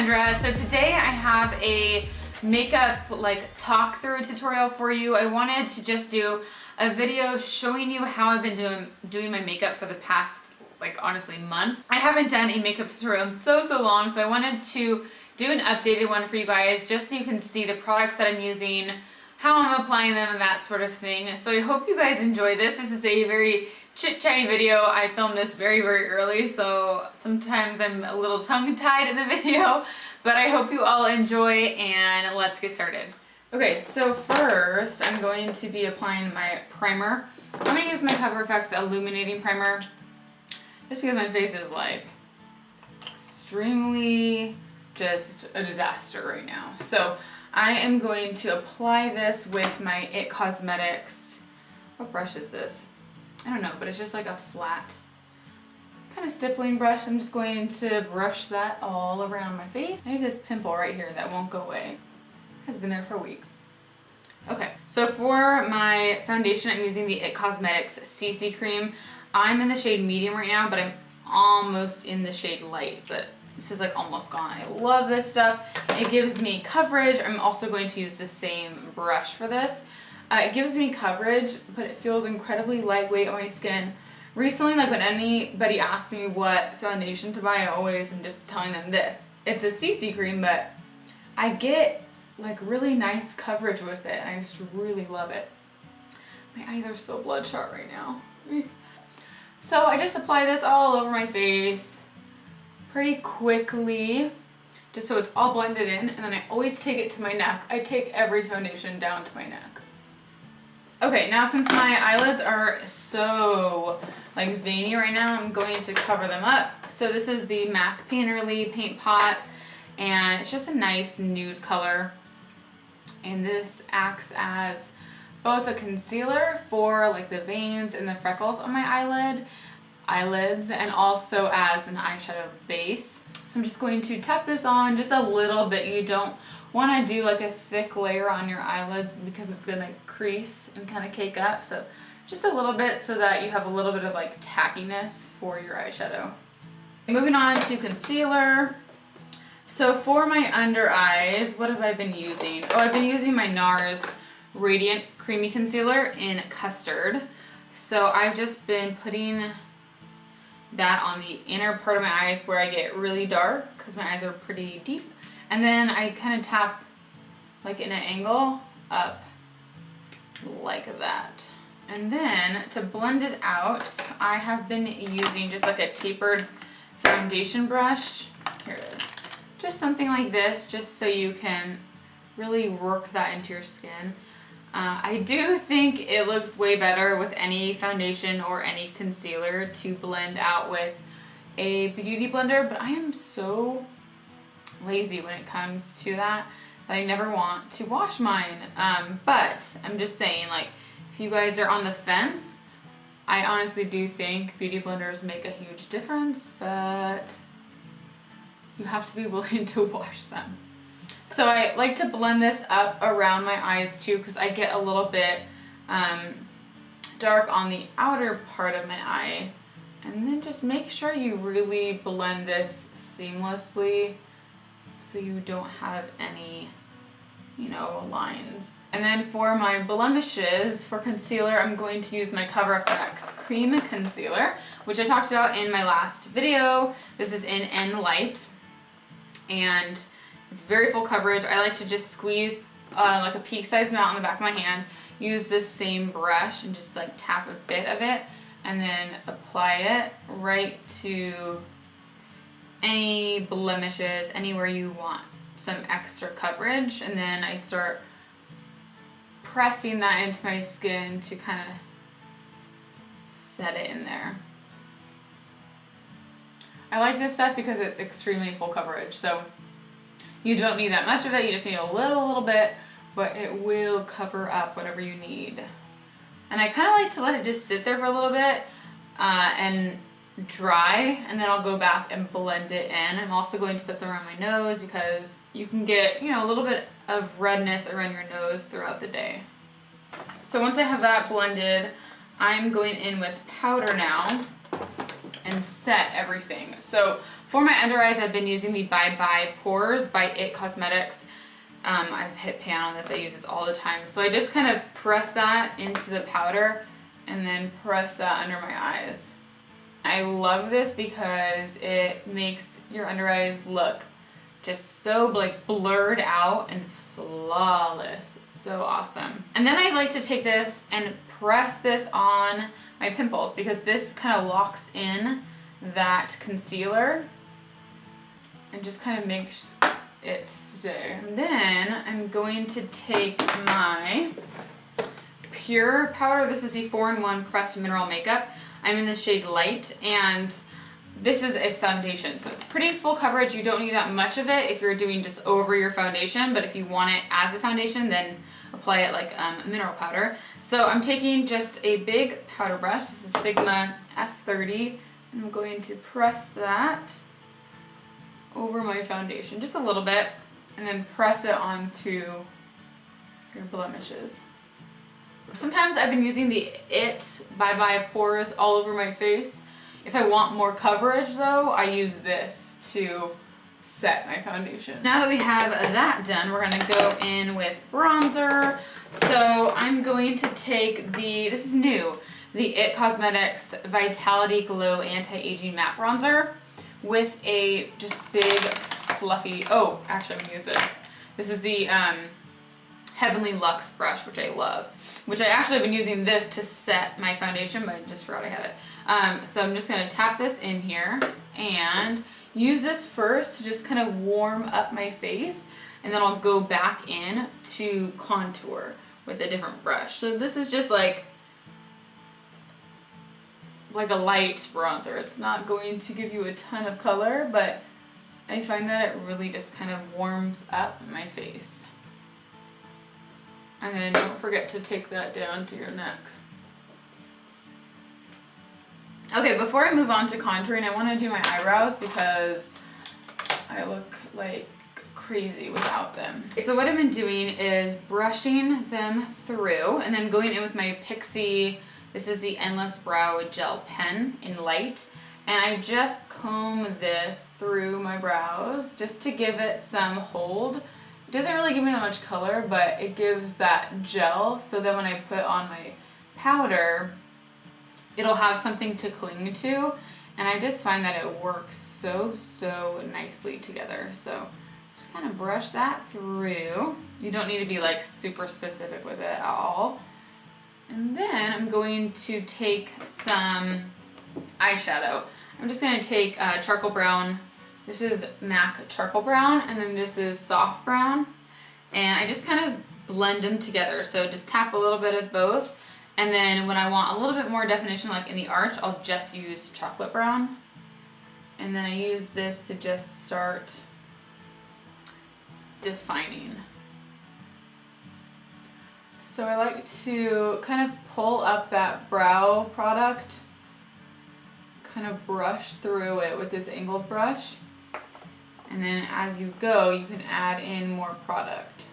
Kendra. So today I have a makeup talk through tutorial for you. I wanted to just do a video showing you how I've been doing my makeup for the past honestly month. I haven't done a makeup tutorial in so long, so I wanted to do an updated one for you guys just so you can see the products that I'm using, how I'm applying them, and that sort of thing. So I hope you guys enjoy this. This is a very chit-chatty video. I filmed this very early, so sometimes I'm a little tongue-tied in the video, but I hope you all enjoy, and let's get started. Okay, so first I'm going to be applying my primer. I'm going to use my Cover FX Illuminating Primer just because my face is extremely just a disaster right now. So I am going to apply this with my It Cosmetics, what brush is this? I don't know, but it's just like a flat kind of stippling brush. I'm just going to brush that all around my face. I have this pimple right here that won't go away. It has been there for a week. Okay, so for my foundation, I'm using the It Cosmetics CC Cream. I'm in the shade medium right now, but I'm almost in the shade light, but this is almost gone. I love this stuff. It gives me coverage. I'm also going to use the same brush for this. It gives me coverage, but it feels incredibly lightweight on my skin. Recently, when anybody asks me what foundation to buy, I always am just telling them this. It's a CC cream, but I get really nice coverage with it, and I just really love it. My eyes are so bloodshot right now. So I just apply this all over my face pretty quickly, just so it's all blended in, and then I always take it to my neck. I take every foundation down to my neck. Okay, now since my eyelids are so veiny right now, I'm going to cover them up. So this is the MAC Painterly Paint Pot, and it's just a nice nude color. And this acts as both a concealer for the veins and the freckles on my eyelids, and also as an eyeshadow base. So I'm just going to tap this on just a little bit. You don't want to do a thick layer on your eyelids because it's going to crease and kind of cake up. So just a little bit so that you have a little bit of tackiness for your eyeshadow. Moving on to concealer. So for my under eyes, what have I been using? Oh, I've been using my NARS Radiant Creamy Concealer in Custard. So I've just been putting that on the inner part of my eyes where I get really dark because my eyes are pretty deep. And then I kind of tap in an angle up like that. And then to blend it out, I have been using just a tapered foundation brush. Here it is. Just something like this, just so you can really work that into your skin. I do think it looks way better with any foundation or any concealer to blend out with a beauty blender, but I am so lazy when it comes to that I never want to wash mine. But I'm just saying, if you guys are on the fence, I honestly do think beauty blenders make a huge difference, but you have to be willing to wash them. So I like to blend this up around my eyes too, because I get a little bit dark on the outer part of my eye. And then just make sure you really blend this seamlessly so you don't have any, lines. And then for my blemishes, for concealer, I'm going to use my Cover FX Creme Concealer, which I talked about in my last video. This is in N Light, and it's very full coverage. I like to just squeeze a pea-sized amount on the back of my hand, use this same brush and just tap a bit of it, and then apply it right to any blemishes, anywhere you want some extra coverage. And then I start pressing that into my skin to kind of set it in there. I like this stuff because it's extremely full coverage, so you don't need that much of it. You just need a little bit, but it will cover up whatever you need. And I kind of like to let it just sit there for a little bit and dry, and then I'll go back and blend it in. I'm also going to put some around my nose because you can get, a little bit of redness around your nose throughout the day. So once I have that blended, I'm going in with powder now and set everything. So For my under eyes, I've been using the Bye Bye Pores by IT Cosmetics. I've hit pan on this, I use this all the time. So I just kind of press that into the powder and then press that under my eyes. I love this because it makes your under eyes look just so like blurred out and flawless. It's so awesome. And then I like to take this and press this on my pimples because this kind of locks in that concealer and just kind of makes it stay. And then I'm going to take my Pure powder. This is the 4-in-1 Pressed Mineral Makeup. I'm in the shade Light, and this is a foundation, so it's pretty full coverage. You don't need that much of it if you're doing just over your foundation, but if you want it as a foundation, then apply it like mineral powder. So I'm taking just a big powder brush. This is Sigma F30, and I'm going to press that over my foundation just a little bit, and then press it onto your blemishes. Sometimes I've been using the IT Bye Bye Pores all over my face. If I want more coverage though, I use this to set my foundation. Now that we have that done, we're gonna go in with bronzer. So I'm going to take this is new, the IT Cosmetics Vitality Glow Anti-Aging Matte Bronzer with a just big fluffy, oh, actually I'm gonna use this. This is the Heavenly Luxe brush, which I love. Which I actually have been using this to set my foundation, but I just forgot I had it. So I'm just gonna tap this in here and use this first to just kind of warm up my face, and then I'll go back in to contour with a different brush. So this is just like a light bronzer. It's not going to give you a ton of color, but I find that it really just kind of warms up my face. And then don't forget to take that down to your neck. Okay, before I move on to contouring, I want to do my eyebrows because I look like crazy without them. So what I've been doing is brushing them through and then going in with my Pixie, this is the Endless Brow Gel Pen in Light, and I just comb this through my brows just to give it some hold. It doesn't really give me that much color, but it gives that gel, so then when I put on my powder, it'll have something to cling to, and I just find that it works so nicely together. So just kind of brush that through. You don't need to be like super specific with it at all. And then I'm going to take some eyeshadow. I'm just going to take charcoal brown. This is MAC Charcoal Brown, and then this is Soft Brown. And I just kind of blend them together. So just tap a little bit of both. And then when I want a little bit more definition, like in the arch, I'll just use Chocolate Brown. And then I use this to just start defining. So I like to kind of pull up that brow product, kind of brush through it with this angled brush. And then as you go, you can add in more product.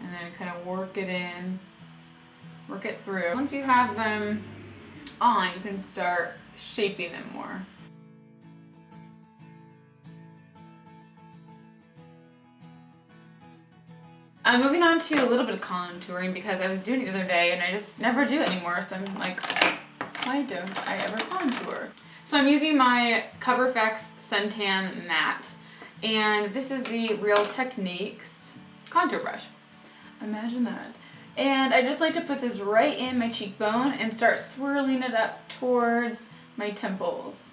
And then kind of work it in, work it through. Once you have them on, you can start shaping them more. I'm moving on to a little bit of contouring because I was doing it the other day and I just never do it anymore. So I'm like, why don't I ever contour? So I'm using my Cover FX Suntan Matte, and this is the Real Techniques contour brush. Imagine that. And I just like to put this right in my cheekbone and start swirling it up towards my temples,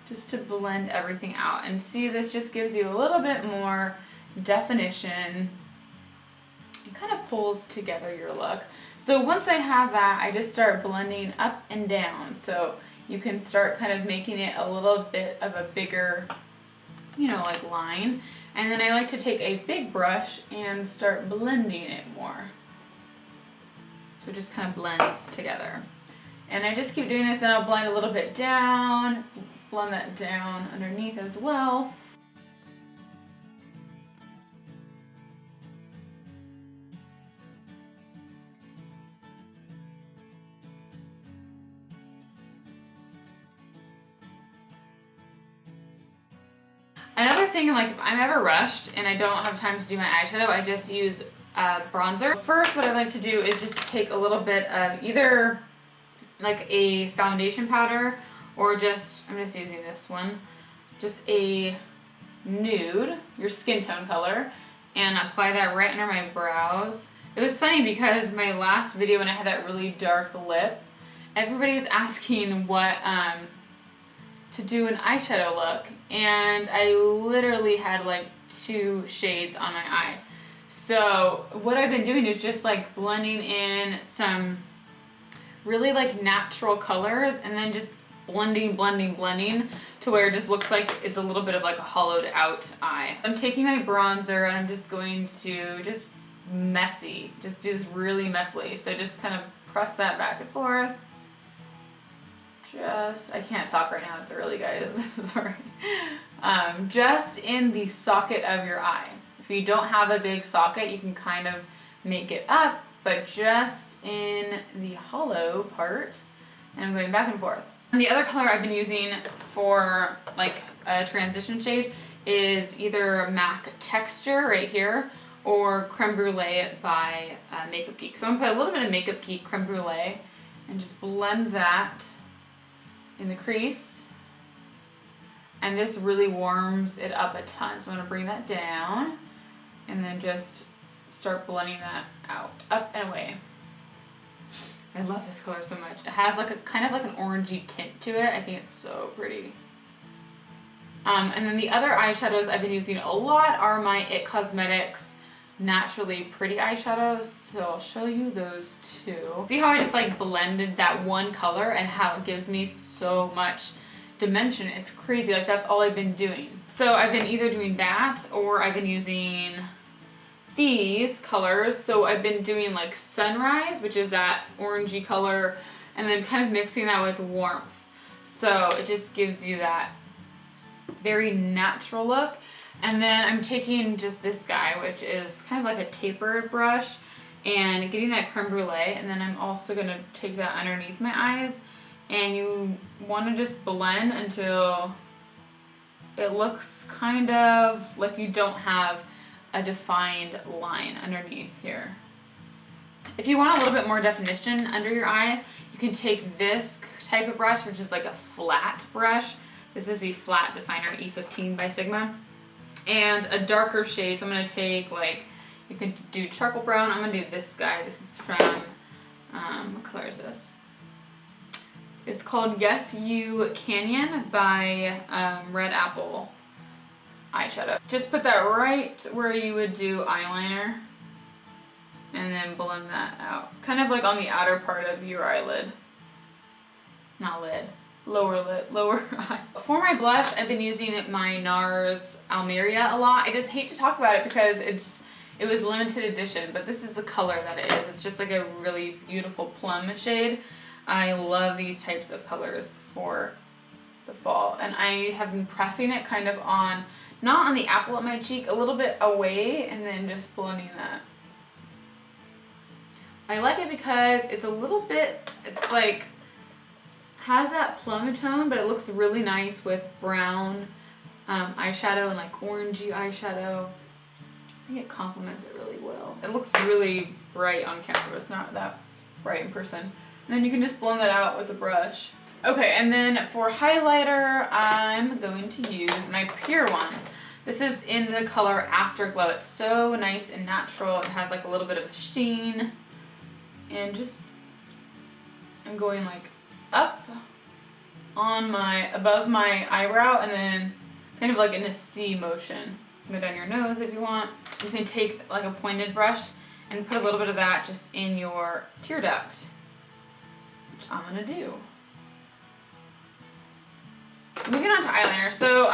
just to blend everything out. And see, this just gives you a little bit more definition. It kind of pulls together your look. So once I have that, I just start blending up and down. So you can start kind of making it a little bit of a bigger, you know, like line. And then I like to take a big brush and start blending it more. So it just kind of blends together. And I just keep doing this, and I'll blend a little bit down, blend that down underneath as well. Another thing, like if I'm ever rushed and I don't have time to do my eyeshadow, I just use bronzer. First, what I like to do is just take a little bit of either like a foundation powder or just, I'm just using this one, just a nude, your skin tone color, and apply that right under my brows. It was funny because my last video when I had that really dark lip, everybody was asking what to do an eyeshadow look, and I literally had like 2 shades on my eye. So what I've been doing is just like blending in some really like natural colors and then just blending to where it just looks like it's a little bit of like a hollowed out eye. I'm taking my bronzer and I'm just going to just do this really messily. So just kind of press that back and forth. I can't talk right now, it's early guys, sorry. Just in the socket of your eye. If you don't have a big socket, you can kind of make it up, but just in the hollow part, and I'm going back and forth. And the other color I've been using for like a transition shade is either MAC Texture right here or Creme Brulee by Makeup Geek. So I'm gonna put a little bit of Makeup Geek Creme Brulee and just blend that in the crease, and this really warms it up a ton. So I'm going to bring that down and then just start blending that out, up and away. I love this color so much. It has like a kind of like an orangey tint to it. I think it's so pretty. And then the other eyeshadows I've been using a lot are my IT Cosmetics Naturally Pretty eyeshadows, so I'll show you those too. See how I just like blended that one color and how it gives me so much dimension? It's crazy, like that's all I've been doing. So I've been either doing that or I've been using these colors. So I've been doing like Sunrise, which is that orangey color, and then kind of mixing that with Warmth. So it just gives you that very natural look. And then I'm taking just this guy, which is kind of like a tapered brush, and getting that creme brulee, and then I'm also going to take that underneath my eyes, and you want to just blend until it looks kind of like you don't have a defined line underneath here. If you want a little bit more definition under your eye, you can take this type of brush, which is like a flat brush. This is the Flat Definer E15 by Sigma. And a darker shade, so I'm going to take like, you can do charcoal brown. I'm going to do this guy. This is from, what color is this? It's called Yes You Canyon by Red Apple eyeshadow. Just put that right where you would do eyeliner and then blend that out. Kind of like on the outer part of your eyelid. Not lid. Lower eye. For my blush, I've been using my NARS Almeria a lot. I just hate to talk about it because it was limited edition, but this is the color that it is. It's just like a really beautiful plum shade. I love these types of colors for the fall, and I have been pressing it kind of on, not on the apple of my cheek, a little bit away, and then just blending that. I like it because it's a little bit, it's like, has that plum tone, but it looks really nice with brown eyeshadow and like orangey eyeshadow. I think it complements it really well. It looks really bright on camera, but it's not that bright in person. And then you can just blend that out with a brush. Okay, and then for highlighter, I'm going to use my Pure one. This is in the color Afterglow. It's so nice and natural. It has like a little bit of a sheen. And just, I'm going like up on above my eyebrow, and then kind of like in a C motion. Go down your nose if you want. You can take like a pointed brush and put a little bit of that just in your tear duct, which I'm gonna do. Moving on to eyeliner. So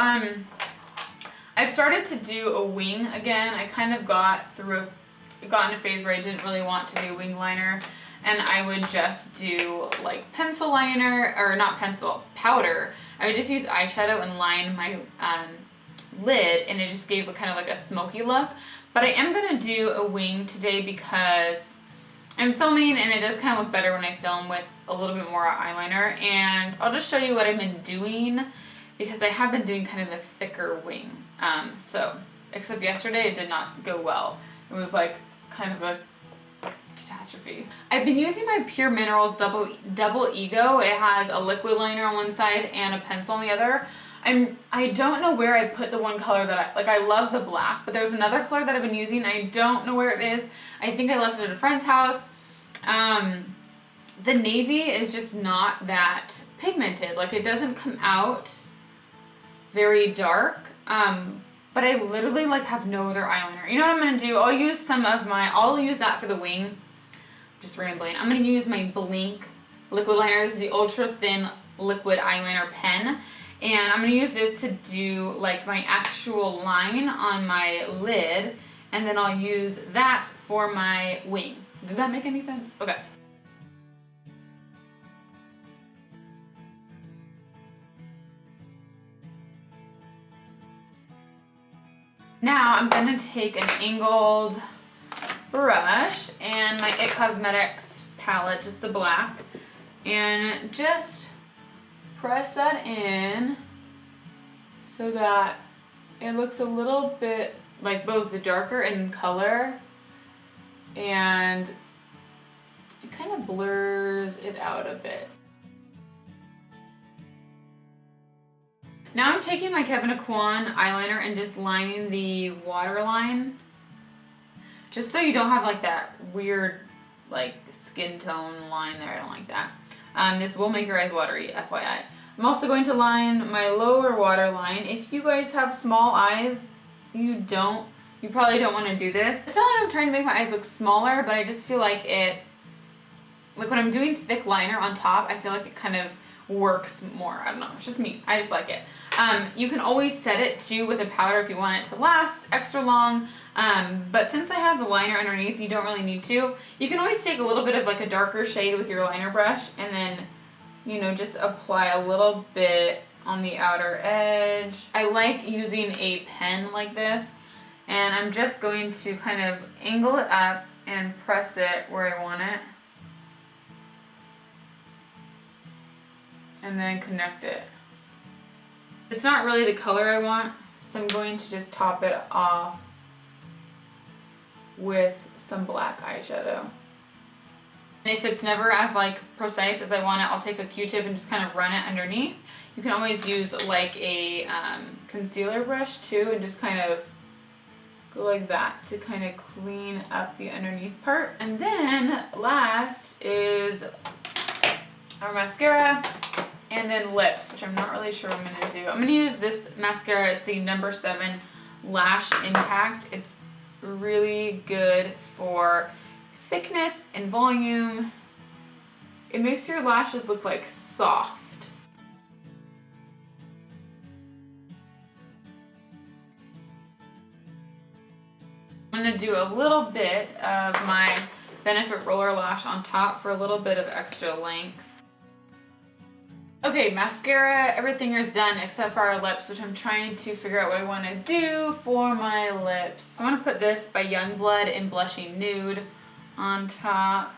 I've started to do a wing again. I kind of got in a phase where I didn't really want to do wing liner, and I would just do like pencil liner, or not pencil, powder. I would just use eyeshadow and line my lid, and it just gave kind of like a smoky look. But I am gonna do a wing today because I'm filming, and it does kind of look better when I film with a little bit more eyeliner. And I'll just show you what I've been doing because I have been doing kind of a thicker wing. So, except yesterday it did not go well. It was like kind of a catastrophe. I've been using my Pure Minerals Double Ego. It has a liquid liner on one side and a pencil on the other. I don't know where I put the one color that I love the black, but there's another color that I've been using. I don't know where it is. I think I left it at a friend's house. The navy is just not that pigmented. Like, it doesn't come out very dark. But I literally like have no other eyeliner. You know what I'm gonna do? I'll use that for the wing. Just rambling. I'm gonna use my Blink liquid liner. This is the ultra thin liquid eyeliner pen. And I'm gonna use this to do like my actual line on my lid. And then I'll use that for my wing. Does that make any sense? Okay. Now I'm gonna take an angled brush and my It Cosmetics palette, just the black, and just press that in so that it looks a little bit like both darker in color and it kind of blurs it out a bit. Now I'm taking my Kevyn Aucoin eyeliner and just lining the waterline, just so you don't have like that weird like skin tone line there. I don't like that. This will make your eyes watery, FYI. I'm also going to line my lower waterline. If you guys have small eyes, you probably don't want to do this. It's not like I'm trying to make my eyes look smaller, but I just feel like like when I'm doing thick liner on top, I feel like it kind of works more. I don't know, it's just me. I just like it. You can always set it too with a powder if you want it to last extra long, but since I have the liner underneath, you don't really need to. You can always take a little bit of like a darker shade with your liner brush and then, you know, just apply a little bit on the outer edge. I like using a pen like this, and I'm just going to kind of angle it up and press it where I want it, and then connect it. It's not really the color I want, so I'm going to just top it off with some black eyeshadow. And if it's never as like precise as I want it, I'll take a Q-tip and just kind of run it underneath. You can always use like a concealer brush too and just kind of go like that to kind of clean up the underneath part. And then last is our mascara. And then lips, which I'm not really sure what I'm going to do. I'm going to use this mascara. It's the No. 7 Lash Impact. It's really good for thickness and volume. It makes your lashes look like soft. I'm going to do a little bit of my Benefit Roller Lash on top for a little bit of extra length. Okay, mascara, everything is done except for our lips, which I'm trying to figure out what I want to do for my lips. I'm going to put this by Youngblood in Blushing Nude on top.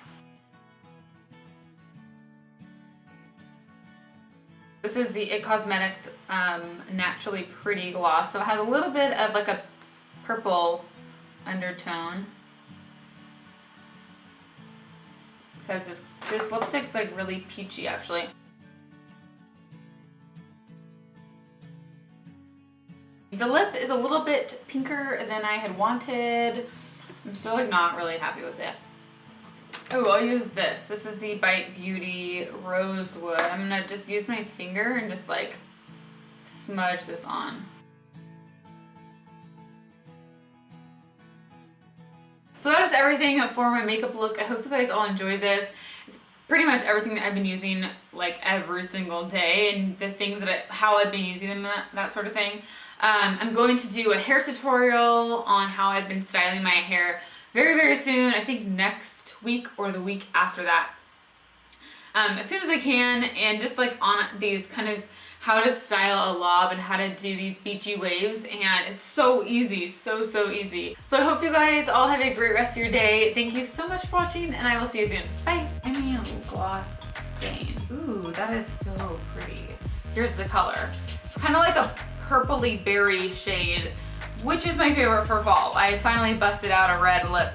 This is the It Cosmetics Naturally Pretty Gloss, so it has a little bit of like a purple undertone. Because this lipstick's like really peachy actually. The lip is a little bit pinker than I had wanted. I'm still like not really happy with it. Oh, I'll use this. This is the Bite Beauty Rosewood. I'm gonna just use my finger and just like smudge this on. So that is everything for my makeup look. I hope you guys all enjoyed this. It's pretty much everything that I've been using like every single day, and the things that how I've been using them, that sort of thing. I'm going to do a hair tutorial on how I've been styling my hair very, very soon. I think next week or the week after that. As soon as I can, and just like on these kind of how to style a lob and how to do these beachy waves, and it's so easy, so easy. So I hope you guys all have a great rest of your day. Thank you so much for watching, and I will see you soon. Bye. I mean, gloss stain. Ooh, that is so pretty. Here's the color. It's kind of like a purpley berry shade, which is my favorite for fall. I finally busted out a red lip